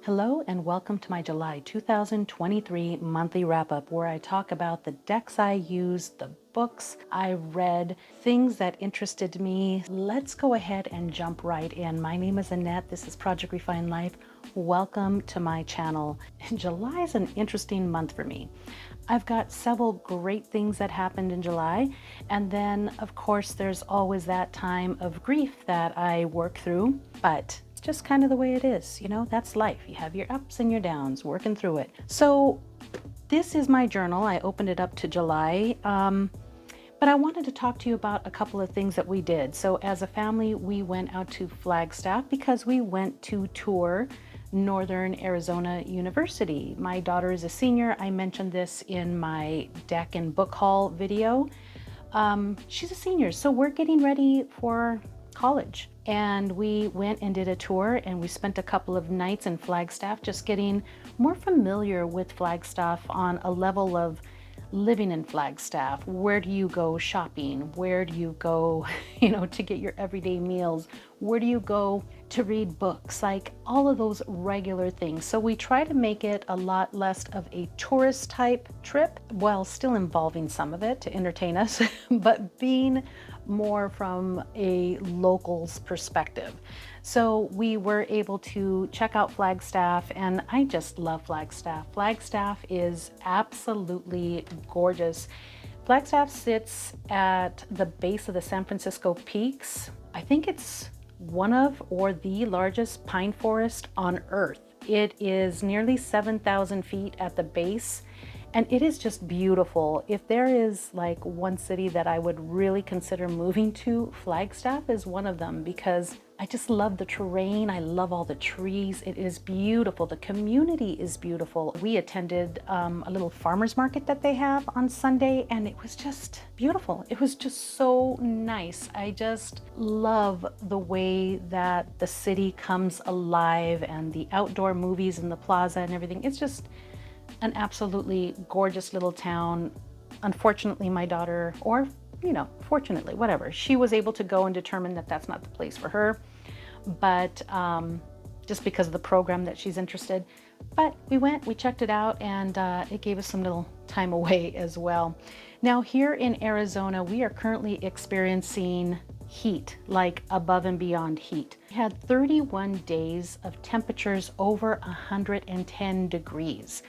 Hello and welcome to my July 2023 monthly wrap-up where I talk about the decks I used, the books I read, things that interested me. Let's go ahead and jump right in. My name is Annette. This is Project Refine Life. Welcome to my channel. July is an interesting month for me. I've got several great things that happened in July, and then of course there's always that time of grief that I work through, but it's just kind of the way it is, you know, that's life. You have your ups and your downs, working through it. So this is my journal. I opened it up to July, but I wanted to talk to you about a couple of things that we did. So as a family, we went out to Flagstaff because we went to tour Northern Arizona University. My daughter is a senior. I mentioned this in my deck and book haul video. She's a senior, so we're getting ready for college. And we went and did a tour, and we spent a couple of nights in Flagstaff just getting more familiar with Flagstaff on a level of living in Flagstaff. Where do you go shopping? Where do you go, to get your everyday meals? Where do you go to read books? Like all of those regular things. So we try to make it a lot less of a tourist type trip, while still involving some of it to entertain us, but being more from a local's perspective. So we were able to check out Flagstaff, and I just love Flagstaff. Flagstaff is absolutely gorgeous. Flagstaff sits at the base of the San Francisco Peaks. I think it's one of or the largest pine forest on Earth. It is nearly 7,000 feet at the base, and it is just beautiful. If there is like one city that I would really consider moving to, Flagstaff is one of them, because I just love the terrain. I love all the trees. It is beautiful. The community is beautiful. We attended a little farmer's market that they have on Sunday, and it was just beautiful. It was just so nice. I just love the way that the city comes alive, and the outdoor movies in the plaza and everything. It's just an absolutely gorgeous little town. Unfortunately, my daughter, or fortunately, whatever, she was able to go and determine that that's not the place for her, but just because of the program that she's interested. But we went, we checked it out, and it gave us some little time away as well. Now here in Arizona, we are currently experiencing heat, like above and beyond heat. We had 31 days of temperatures over 110 degrees.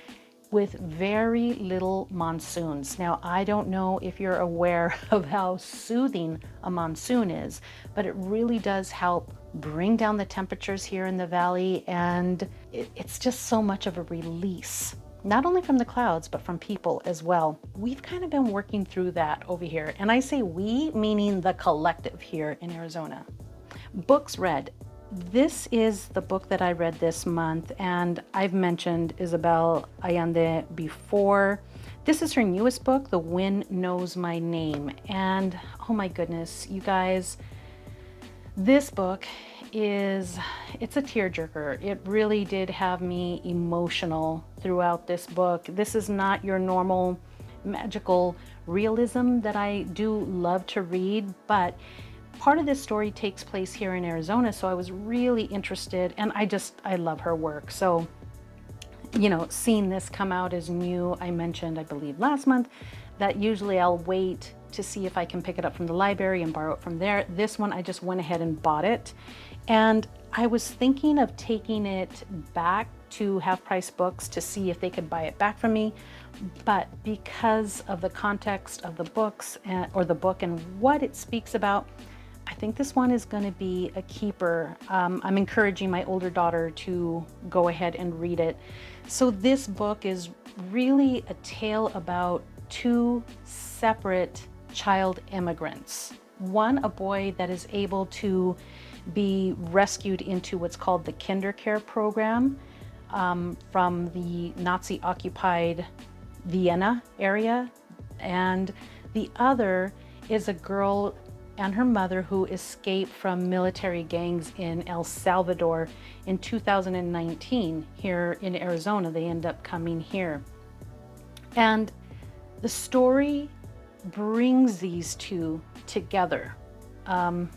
With very little monsoons. Now, I don't know if you're aware of how soothing a monsoon is, but it really does help bring down the temperatures here in the valley, and it's just so much of a release, not only from the clouds, but from people as well. We've kind of been working through that over here, and I say we, meaning the collective here in Arizona. Books read. This is the book that I read this month, and I've mentioned Isabel Allende before. This is her newest book, The Wind Knows My Name, and oh my goodness, you guys, this book it's a tearjerker. It really did have me emotional throughout this book. This is not your normal magical realism that I do love to read, but part of this story takes place here in Arizona, so I was really interested, and I love her work. So, seeing this come out as new, I mentioned, I believe last month, that usually I'll wait to see if I can pick it up from the library and borrow it from there. This one, I just went ahead and bought it. And I was thinking of taking it back to Half Price Books to see if they could buy it back from me. But because of the context of the books or the book and what it speaks about, I think this one is going to be a keeper. I'm encouraging my older daughter to go ahead and read it. So this book is really a tale about two separate child immigrants. One, a boy that is able to be rescued into what's called the Kindercare program from the Nazi-occupied Vienna area. And the other is a girl and her mother who escaped from military gangs in El Salvador in 2019 here in Arizona. They end up coming here. And the story brings these two together. And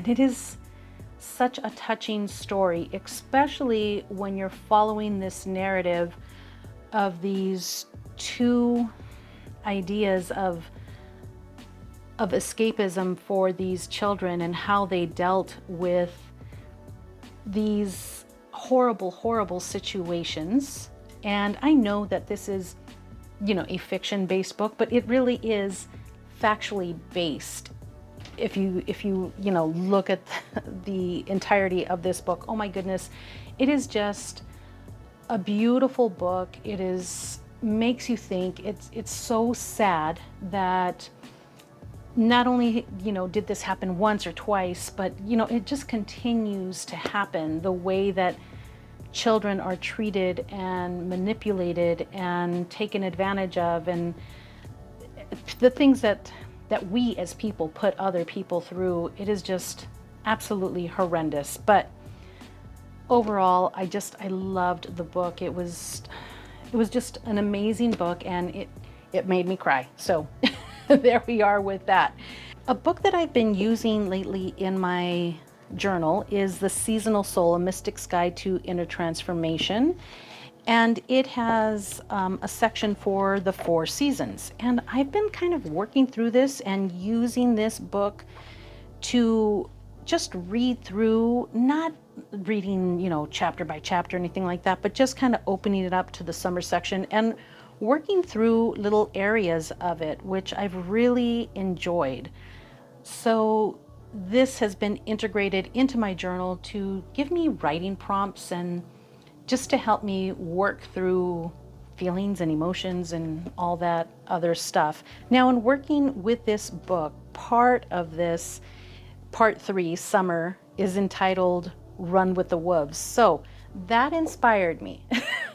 it is such a touching story, especially when you're following this narrative of these two ideas of escapism for these children and how they dealt with these horrible, horrible situations. And I know that this is, you know, a fiction-based book, but it really is factually based. If you know, look at the entirety of this book, oh my goodness, it is just a beautiful book. It makes you think. It's so sad that not only, you know, did this happen once or twice, but, you know, it just continues to happen. The way that children are treated and manipulated and taken advantage of, and the things that we as people put other people through, it is just absolutely horrendous. But overall, I loved the book. It was just an amazing book, and it made me cry. So there we are with that. A book that I've been using lately in my journal is The Seasonal Soul, A Mystic's Guide to Inner Transformation. And it has a section for the 4 seasons. And I've been kind of working through this and using this book to just read through, not reading, you know, chapter by chapter or anything like that, but just kind of opening it up to the summer section and working through little areas of it, which I've really enjoyed. So this has been integrated into my journal to give me writing prompts and just to help me work through feelings and emotions and all that other stuff. Now, in working with this book, part of this, part 3, summer, is entitled Run with the Wolves. So that inspired me.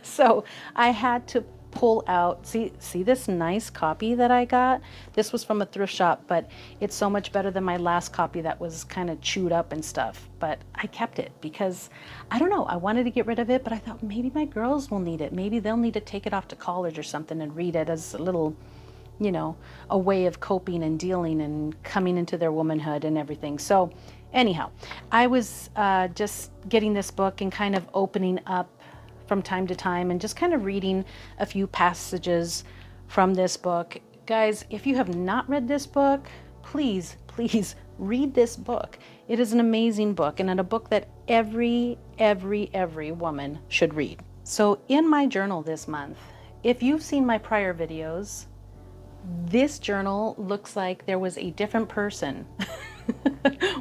So I had to pull out, see this nice copy that I got? This was from a thrift shop, but it's so much better than my last copy that was kind of chewed up and stuff. But I kept it because, I don't know, I wanted to get rid of it, but I thought maybe my girls will need it. Maybe they'll need to take it off to college or something and read it as a little, you know, a way of coping and dealing and coming into their womanhood and everything. So anyhow, I was just getting this book and kind of opening up from time to time and just kind of reading a few passages from this book. Guys, if you have not read this book, please read this book. It is an amazing book, and a book that every woman should read. So in my journal this month, if you've seen my prior videos, this journal looks like there was a different person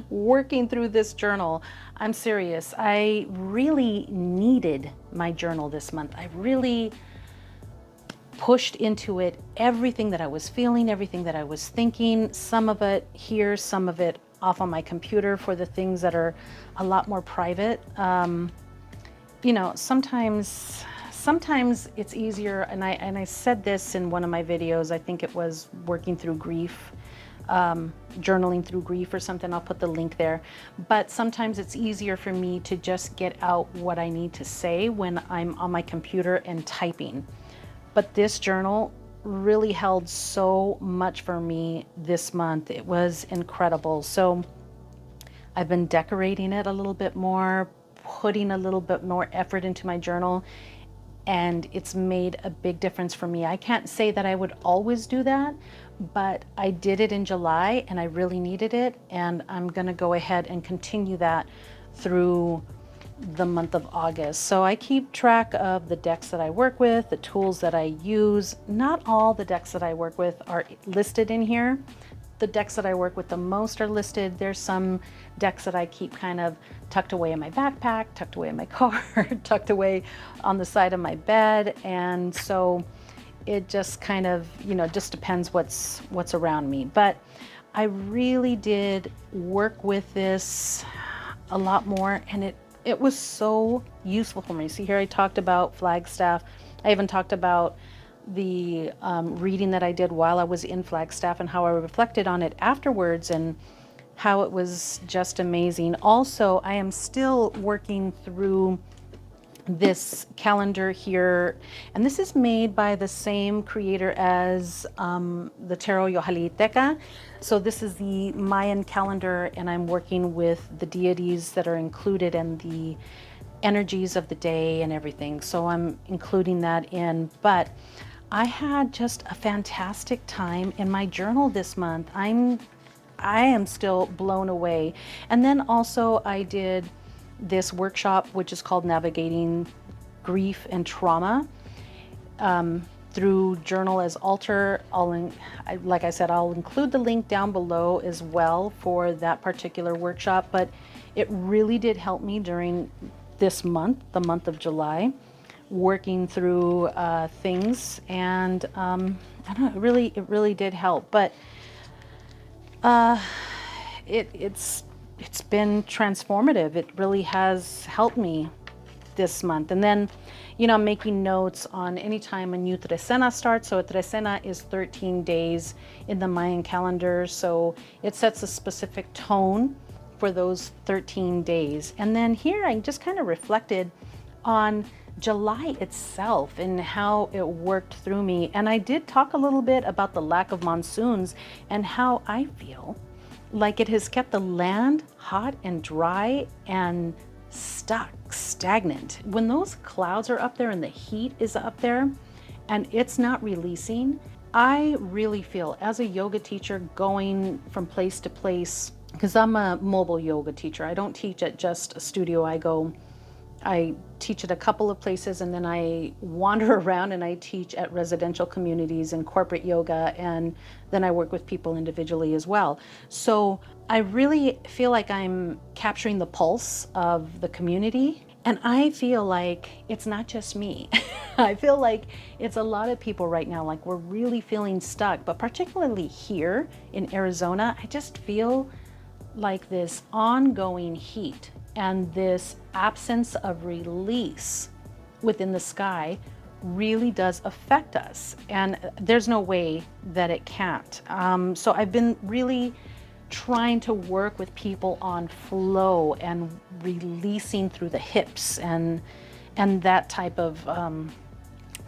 working through this journal. I'm serious. I really needed my journal this month. I really pushed into it everything that I was feeling, everything that I was thinking, some of it here, some of it off on my computer for the things that are a lot more private. You know, sometimes it's easier, and I said this in one of my videos, I think it was working through grief, journaling through grief or something. I'll put the link there. But sometimes it's easier for me to just get out what I need to say when I'm on my computer and typing. But this journal really held so much for me this month. It was incredible. So I've been decorating it a little bit more, putting a little bit more effort into my journal, and it's made a big difference for me. I can't say that I would always do that, but I did it in July and I really needed it, and I'm gonna go ahead and continue that through the month of August. So I keep track of the decks that I work with, the tools that I use. Not all the decks that I work with are listed in here. The decks that I work with the most are listed. There's some decks that I keep kind of tucked away in my backpack, tucked away in my car, tucked away on the side of my bed. And so it just kind of, you know, just depends what's around me. But I really did work with this a lot more, and it was so useful for me. See here, I talked about Flagstaff. I even talked about the reading that I did while I was in Flagstaff and how I reflected on it afterwards and how it was just amazing. Also, I am still working through this calendar here, and this is made by the same creator as the Tarot Yohaliteca. So this is the Mayan calendar, and I'm working with the deities that are included and the energies of the day and everything. So I'm including that in, but I had just a fantastic time in my journal this month. I am still blown away. And then also I did this workshop, which is called Navigating Grief and Trauma through Journal as Altar. Like I said, I'll include the link down below as well for that particular workshop, but it really did help me during this month, the month of July, working through things, and I don't know, it really did help. But it's been transformative. It really has helped me this month. And then, I'm making notes on any time a new trecena starts. So a trecena is 13 days in the Mayan calendar. So it sets a specific tone for those 13 days. And then here I just kind of reflected on July itself and how it worked through me. And I did talk a little bit about the lack of monsoons and how I feel like it has kept the land hot and dry and stagnant. When those clouds are up there and the heat is up there and it's not releasing, I really feel, as a yoga teacher going from place to place, because I'm a mobile yoga teacher. I don't teach at just a studio. I teach at a couple of places, and then I wander around and I teach at residential communities and corporate yoga, and then I work with people individually as well. So I really feel like I'm capturing the pulse of the community, and I feel like it's not just me. I feel like it's a lot of people right now, like we're really feeling stuck, but particularly here in Arizona, I just feel like this ongoing heat and this absence of release within the sky really does affect us. And there's no way that it can't. So I've been really trying to work with people on flow and releasing through the hips and that type of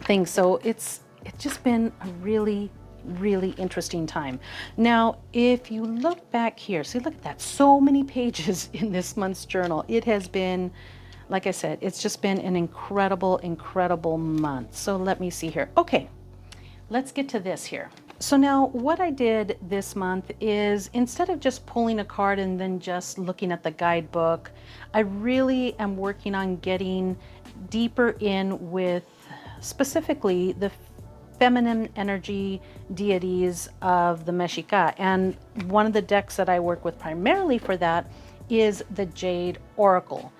thing. So it's just been a really interesting time. Now, if you look back here, see, look at that, so many pages in this month's journal. It has been, like I said, it's just been an incredible month. So let me see here. Okay, let's get to this here. So now what I did this month is, instead of just pulling a card and then just looking at the guidebook, I really am working on getting deeper in with specifically the feminine energy deities of the Mexica. And one of the decks that I work with primarily for that is the Jade Oracle.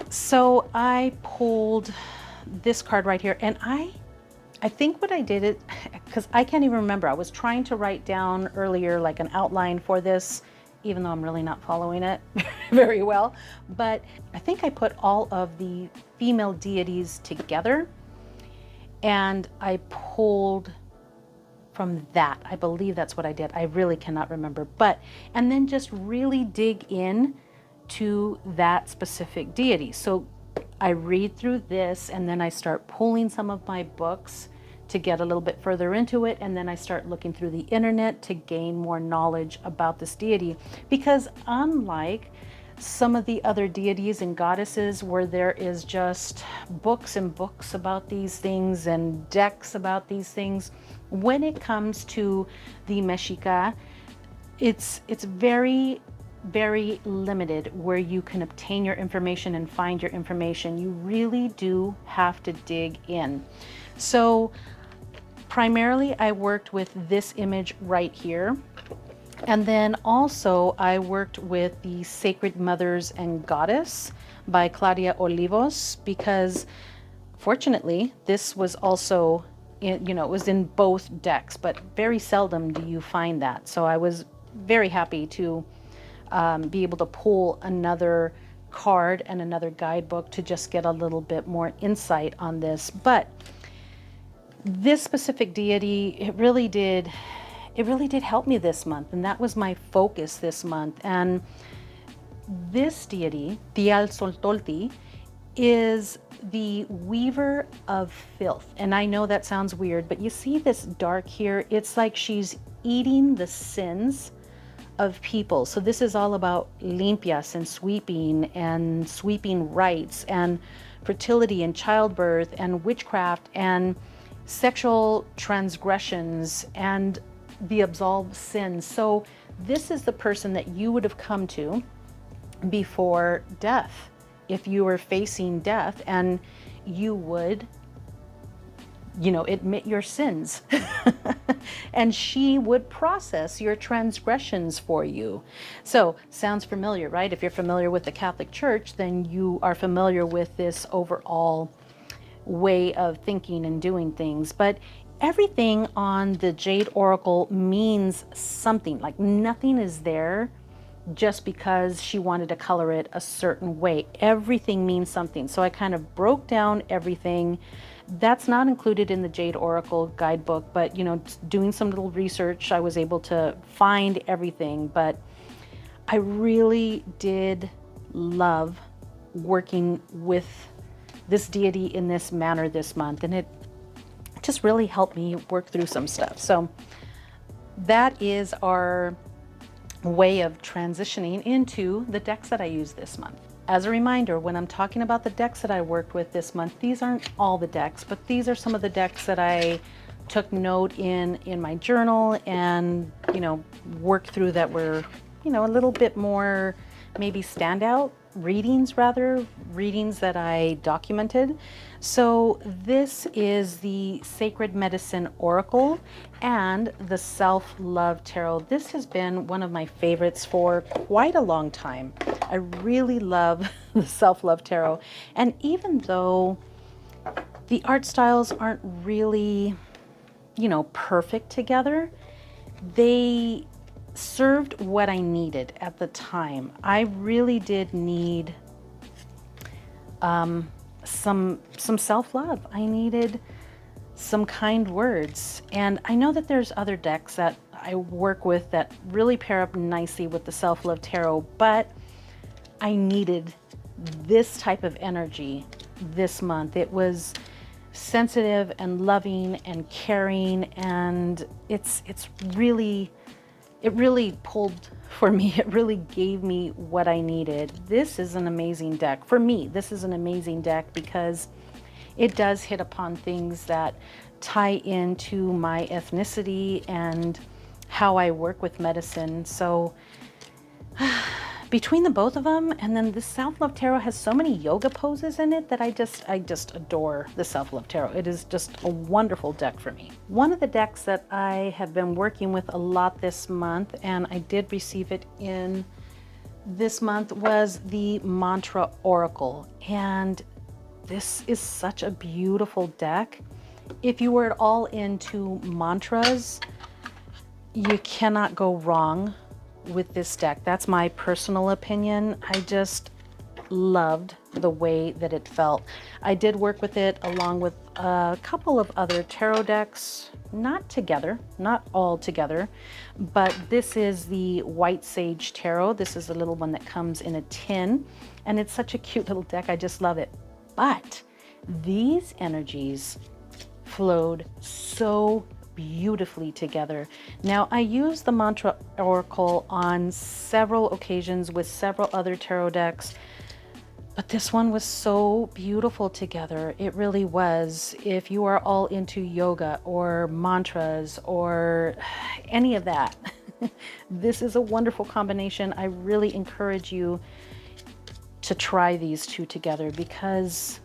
So I pulled this card right here, and I think what I did it, because I can't even remember, I was trying to write down earlier like an outline for this, even though I'm really not following it very well, but I think I put all of the female deities together and I pulled from that. I believe that's what I did. I really cannot remember. And then just really dig in to that specific deity. So I read through this, and then I start pulling some of my books to get a little bit further into it, and then I start looking through the internet to gain more knowledge about this deity. Because unlike some of the other deities and goddesses where there is just books and books about these things and decks about these things, when it comes to the Mexica, it's very limited where you can obtain your information and find your information. You really do have to dig in. So primarily I worked with this image right here. And then also I worked with the Sacred Mothers and Goddess by Claudia Olivos, because fortunately this was also in, it was in both decks, but very seldom do you find that. So I was very happy to be able to pull another card and another guidebook to just get a little bit more insight on this. But this specific deity, it really did help me this month, and that was my focus this month. And this deity, Tial Soltolti, is the Weaver of Filth. And I know that sounds weird, but you see this dark here? It's like she's eating the sins of people. So this is all about limpias and sweeping rites and fertility and childbirth and witchcraft and sexual transgressions and the absolved sins. So this is the person that you would have come to before death. If you were facing death, and you would, admit your sins and she would process your transgressions for you. So sounds familiar, right? If you're familiar with the Catholic Church, then you are familiar with this overall way of thinking and doing things. But everything on the Jade Oracle means something. Like nothing is there just because she wanted to color it a certain way. Everything means something. So I kind of broke down everything. That's not included in the Jade Oracle guidebook, but doing some little research, I was able to find everything. But I really did love working with this deity in this manner this month, and it just really helped me work through some stuff. So that is our way of transitioning into the decks that I use this month. As a reminder, when I'm talking about the decks that I worked with this month, these aren't all the decks, but these are some of the decks that I took note in my journal and, worked through that were, a little bit more maybe standout readings that I documented. So this is the Sacred Medicine Oracle and the Self-Love Tarot. This has been one of my favorites for quite a long time. I really love the Self-Love Tarot. And even though the art styles aren't really, perfect together, they served what I needed at the time. I really did need some self-love. I needed some kind words. And I know that there's other decks that I work with that really pair up nicely with the Self-Love Tarot, but I needed this type of energy this month. It was sensitive and loving and caring, and it really pulled for me. It really gave me what I needed. This is an amazing deck. For me, this is an amazing deck because it does hit upon things that tie into my ethnicity and how I work with medicine. So between the both of them, and then the Self-Love Tarot has so many yoga poses in it that I just adore the Self-Love Tarot. It is just a wonderful deck for me. One of the decks that I have been working with a lot this month, and I did receive it in this month, was the Mantra Oracle. And this is such a beautiful deck. If you were at all into mantras, you cannot go wrong with this deck. That's my personal opinion. I just loved the way that it felt. I did work with it along with a couple of other tarot decks, not together, not all together, but this is the White Sage Tarot. This is the little one that comes in a tin, and it's such a cute little deck. I just love it. But these energies flowed so beautifully together. Now, I use the Mantra Oracle on several occasions with several other tarot decks, but this one was so beautiful together. It really was. If you are all into yoga or mantras or any of that, this is a wonderful combination. I really encourage you to try these two together because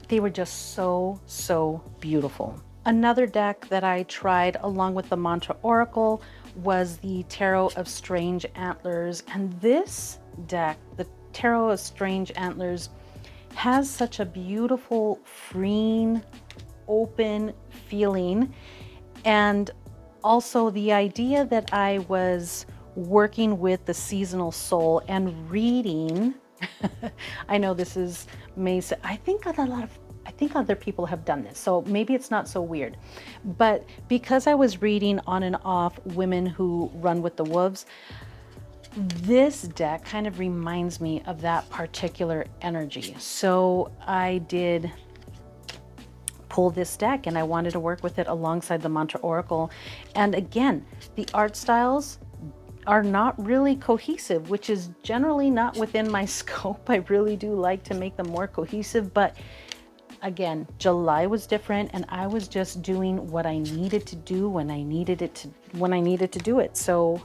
they were just so beautiful. Another deck that I tried along with the Mantra Oracle was the Tarot of Strange Antlers. And this deck, the Tarot of Strange Antlers, has such a beautiful, freeing, open feeling. And also the idea that I was working with the seasonal soul and reading. I know this is amazing. I think other people have done this, so maybe it's not so weird. But because I was reading on and off Women Who Run with the Wolves, this deck kind of reminds me of that particular energy. So I did pull this deck, and I wanted to work with it alongside the Mantra Oracle. And again, the art styles are not really cohesive, which is generally not within my scope. I really do like to make them more cohesive, but again, July was different, and I was just doing what I needed to do when I needed to do it. So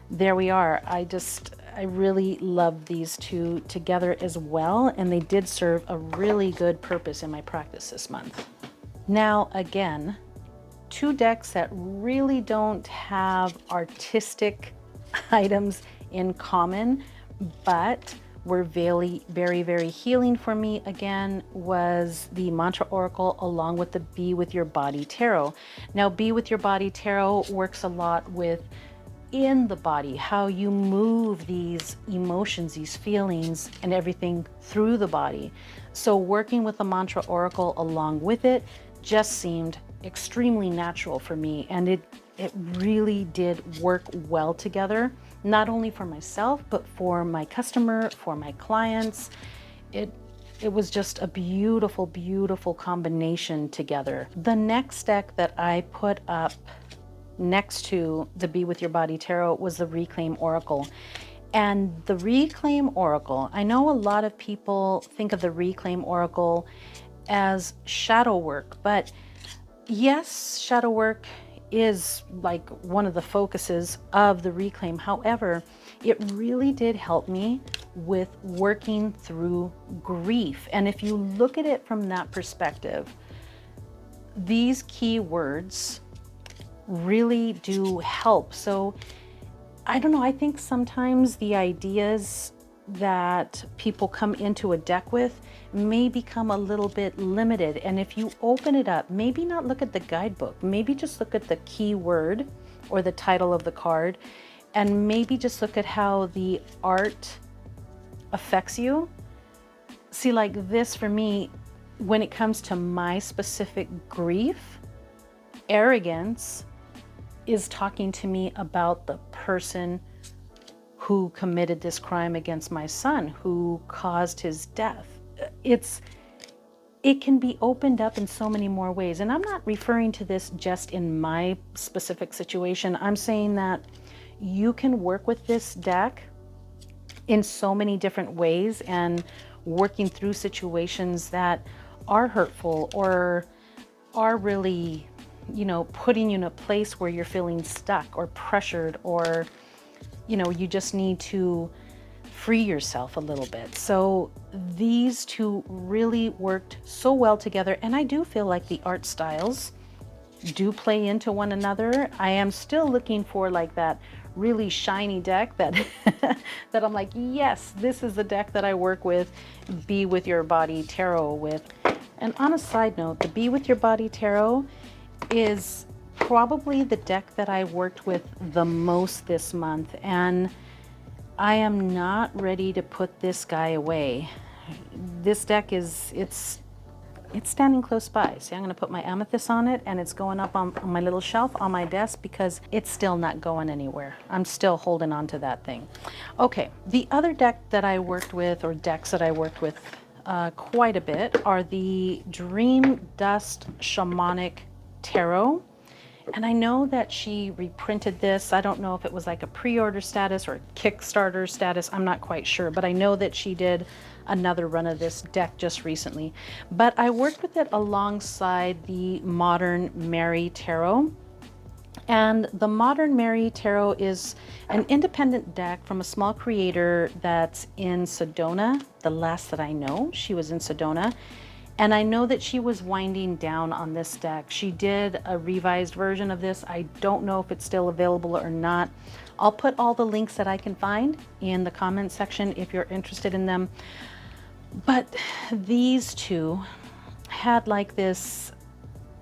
there we are. I really love these two together as well, and they did serve a really good purpose in my practice this month. Now, again, two decks that really don't have artistic items in common, but were very, very, very healing for me again, was the Mantra Oracle along with the Be With Your Body Tarot. Now, Be With Your Body Tarot works a lot with in the body, how you move these emotions, these feelings, and everything through the body. So working with the Mantra Oracle along with it just seemed extremely natural for me, and it really did work well together, not only for myself, but for my customer, for my clients. It was just a beautiful, beautiful combination together. The next deck that I put up next to the Be With Your Body Tarot was the Reclaim Oracle. And the Reclaim Oracle, I know a lot of people think of the Reclaim Oracle as shadow work, but yes, shadow work is like one of the focuses of the Reclaim. However, it really did help me with working through grief. And if you look at it from that perspective, these key words really do help. So I don't know, I think sometimes the ideas that people come into a deck with may become a little bit limited. And if you open it up, maybe not look at the guidebook, maybe just look at the key word or the title of the card, and maybe just look at how the art affects you. See, like this for me, when it comes to my specific grief, arrogance is talking to me about the person who committed this crime against my son, who caused his death. It can be opened up in so many more ways. And I'm not referring to this just in my specific situation. I'm saying that you can work with this deck in so many different ways, and working through situations that are hurtful or are really, putting you in a place where you're feeling stuck or pressured, or, you just need to free yourself a little bit. So these two really worked so well together. And I do feel like the art styles do play into one another. I am still looking for like that really shiny deck that that I'm like, yes, this is the deck that I work with Be With Your Body Tarot with. And on a side note, the Be With Your Body Tarot is probably the deck that I worked with the most this month, and I am not ready to put this guy away. This deck it's standing close by. See, I'm going to put my amethyst on it, and it's going up on my little shelf on my desk because it's still not going anywhere. I'm still holding on to that thing. Okay, the other deck that I worked with, or decks that I worked with quite a bit, are the Dream Dust Shamanic Tarot. And I know that she reprinted this. I don't know if it was like a pre-order status or Kickstarter status. I'm not quite sure, but I know that she did another run of this deck just recently. But I worked with it alongside the Modern Mary Tarot. And the Modern Mary Tarot is an independent deck from a small creator that's in Sedona. The last that I know, she was in Sedona. And I know that she was winding down on this deck. She did a revised version of this. I don't know if it's still available or not. I'll put all the links that I can find in the comment section if you're interested in them. But these two had like this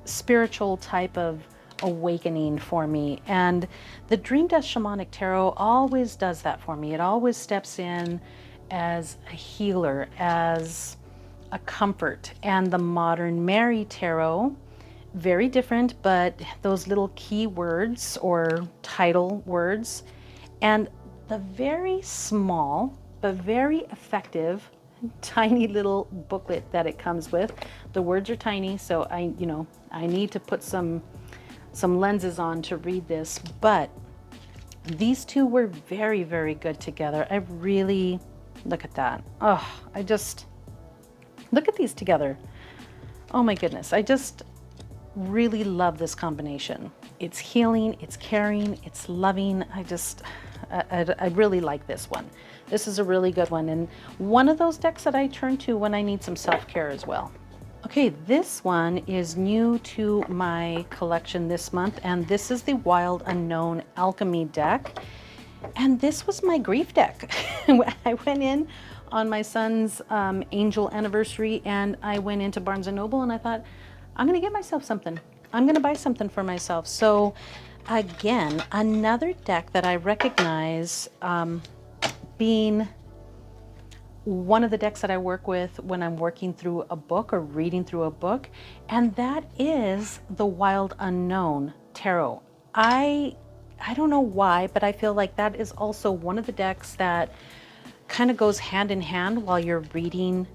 spiritual type of awakening for me. And the Dream Dust Shamanic Tarot always does that for me. It always steps in as a healer, as a comfort. And the Modern Mary Tarot, very different, but those little key words or title words, and the very small but very effective tiny little booklet that it comes with. The words are tiny, so I need to put some lenses on to read this, but these two were very, very good together. I really, look at that. Oh, I just, look at these together. Oh my goodness. I just really love this combination. It's healing, it's caring, it's loving. I really like this one. This is a really good one, and one of those decks that I turn to when I need some self-care as well. Okay, this one is new to my collection this month, and this is the Wild Unknown Alchemy deck. And this was my grief deck. I went in on my son's angel anniversary, and I went into Barnes & Noble, and I thought, I'm going to get myself something. I'm going to buy something for myself. So again, another deck that I recognize being one of the decks that I work with when I'm working through a book or reading through a book, and that is the Wild Unknown Tarot. I don't know why, but I feel like that is also one of the decks that kind of goes hand in hand while you're reading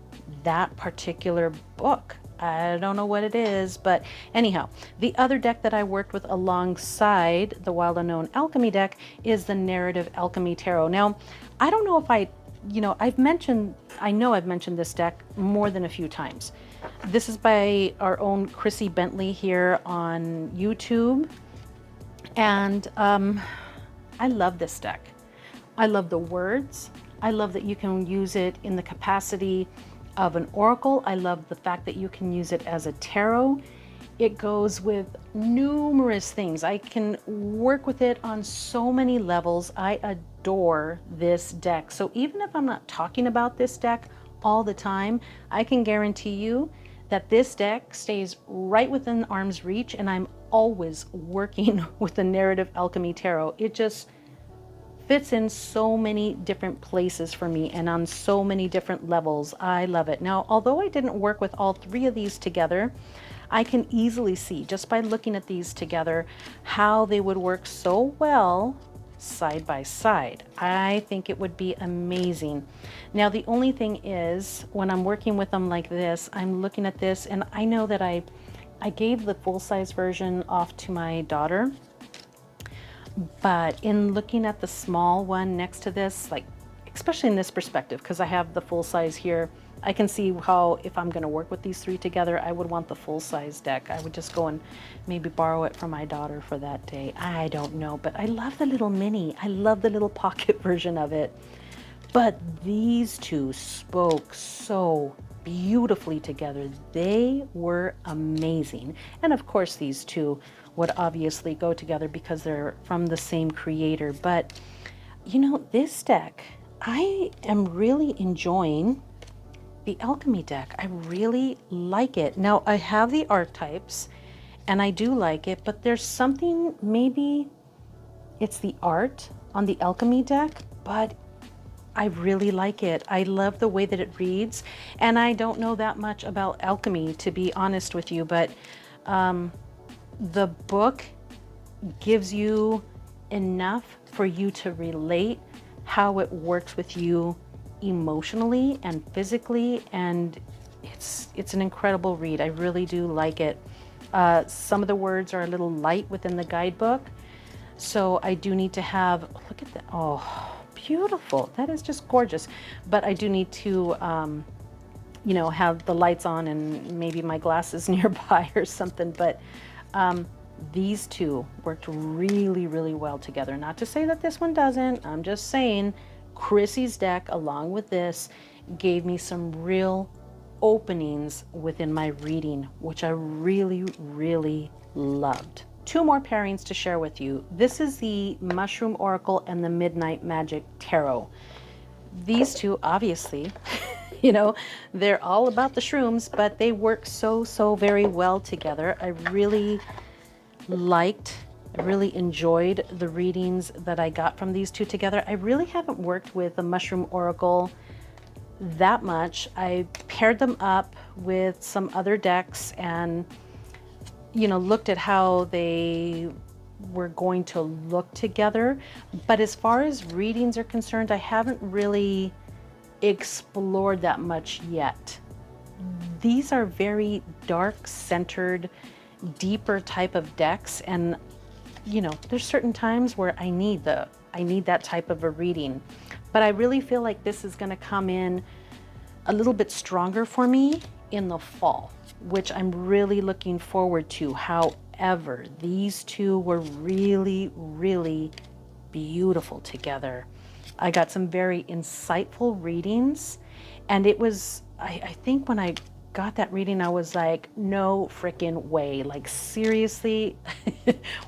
that particular book. I don't know what it is, but anyhow, the other deck that I worked with alongside the Wild Unknown Alchemy deck is the Narrative Alchemy Tarot. Now, I don't know if I know I've mentioned this deck more than a few times. This is by our own Chrissy Bentley here on YouTube. And I love this deck. I love the words. I love that you can use it in the capacity of an oracle. I love the fact that you can use it as a tarot. It goes with numerous things. I can work with it on so many levels. I adore this deck. So even if I'm not talking about this deck all the time, I can guarantee you that this deck stays right within arm's reach, and I'm always working with the Narrative Alchemy Tarot. It just fits in so many different places for me and on so many different levels. I love it. Now, although I didn't work with all three of these together, I can easily see just by looking at these together how they would work so well side by side. I think it would be amazing. Now, the only thing is when I'm working with them like this, I'm looking at this, and I know that I gave the full-size version off to my daughter, but in looking at the small one next to this, like especially in this perspective, because I have the full size here, I can see how if I'm going to work with these three together, I would want the full size deck. I would just go and maybe borrow it from my daughter for that day. I don't know, but I love the little mini. I love the little pocket version of it. But these two spoke so beautifully together. They were amazing. And of course, these two would obviously go together because they're from the same creator. But you know, this deck, I am really enjoying the Alchemy deck. I really like it. Now, I have the archetypes and I do like it, but there's something, maybe it's the art on the Alchemy deck, but I really like it. I love the way that it reads, and I don't know that much about alchemy, to be honest with you, but the book gives you enough for you to relate how it works with you emotionally and physically, and it's an incredible read. I really do like it. Some of the words are a little light within the guidebook, so I do need to have, look at that, oh, beautiful. That is just gorgeous. But I do need to, you know, have the lights on and maybe my glasses nearby or something. But these two worked really, really well together. Not to say that this one doesn't. I'm just saying Chrissy's deck, along with this, gave me some real openings within my reading, which I really, really loved. Two more pairings to share with you. This is the Mushroom Oracle and the Midnight Magic Tarot. These two, obviously, you know, they're all about the shrooms, but they work so, so very well together. I really enjoyed the readings that I got from these two together. I really haven't worked with the Mushroom Oracle that much. I paired them up with some other decks and, you know, looked at how they were going to look together. But as far as readings are concerned, I haven't really explored that much yet. These are very dark centered, deeper type of decks, and you know, there's certain times where I need that type of a reading, but I really feel like this is going to come in a little bit stronger for me in the fall, which I'm really looking forward to. However, these two were really, really beautiful together. I got some very insightful readings, and it was, I think when I got that reading, I was like, no freaking way. Like, seriously,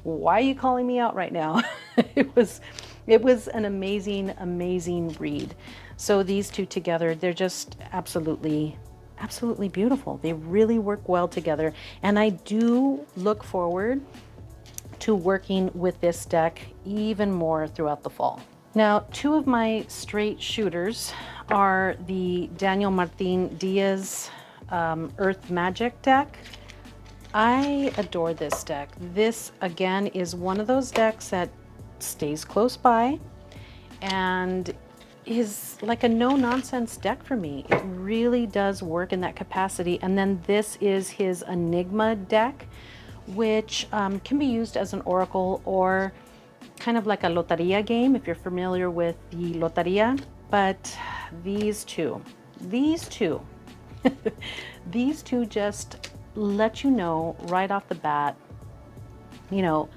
why are you calling me out right now? It was an amazing, amazing read. So these two together, they're just absolutely, absolutely beautiful. They really work well together. And I do look forward to working with this deck even more throughout the fall. Now, two of my straight shooters are the Daniel Martin Diaz Earth Magic deck. I adore this deck. This, again, is one of those decks that stays close by and is like a no-nonsense deck for me. It really does work in that capacity. And then this is his Enigma deck, which can be used as an oracle or kind of like a loteria game, if you're familiar with the loteria. But these two, these two just let you know right off the bat, you know,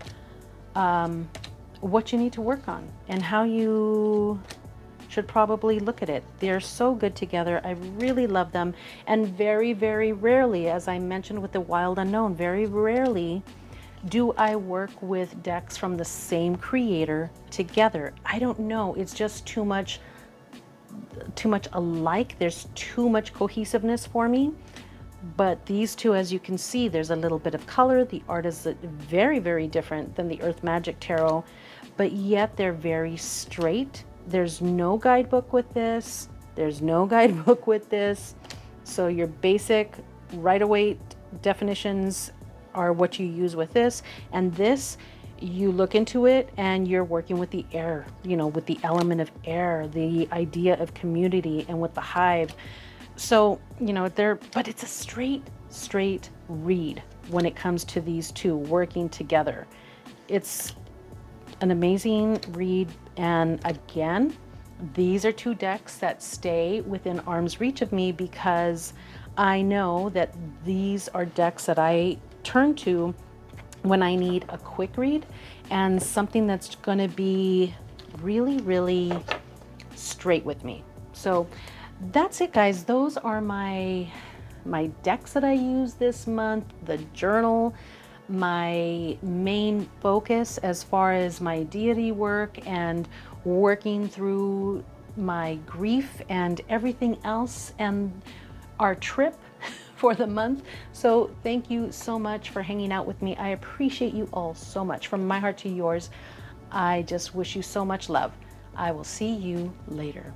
what you need to work on and how you should probably look at it. They're so good together. I really love them. And very, very rarely, as I mentioned with the Wild Unknown, very rarely do I work with decks from the same creator together. I don't know. It's just too much alike. There's too much cohesiveness for me. But these two, as you can see, there's a little bit of color. The art is very, very different than the Earth Magic Tarot, but yet they're very straight. There's no guidebook with this. There's no guidebook with this. So your basic Rider-Waite definitions are what you use with this. And this, you look into it and you're working with the air, you know, with the element of air, the idea of community, and with the hive. So, you know, but it's a straight read when it comes to these two working together. It's an amazing read. And again, these are two decks that stay within arm's reach of me because I know that these are decks that I turn to when I need a quick read and something that's going to be really, really straight with me. So that's it, guys. Those are my decks that I use this month, the journal, my main focus as far as my deity work and working through my grief and everything else, and our trip for the month. So thank you so much for hanging out with me. I appreciate you all so much. From my heart to yours, I just wish you so much love. I will see you later.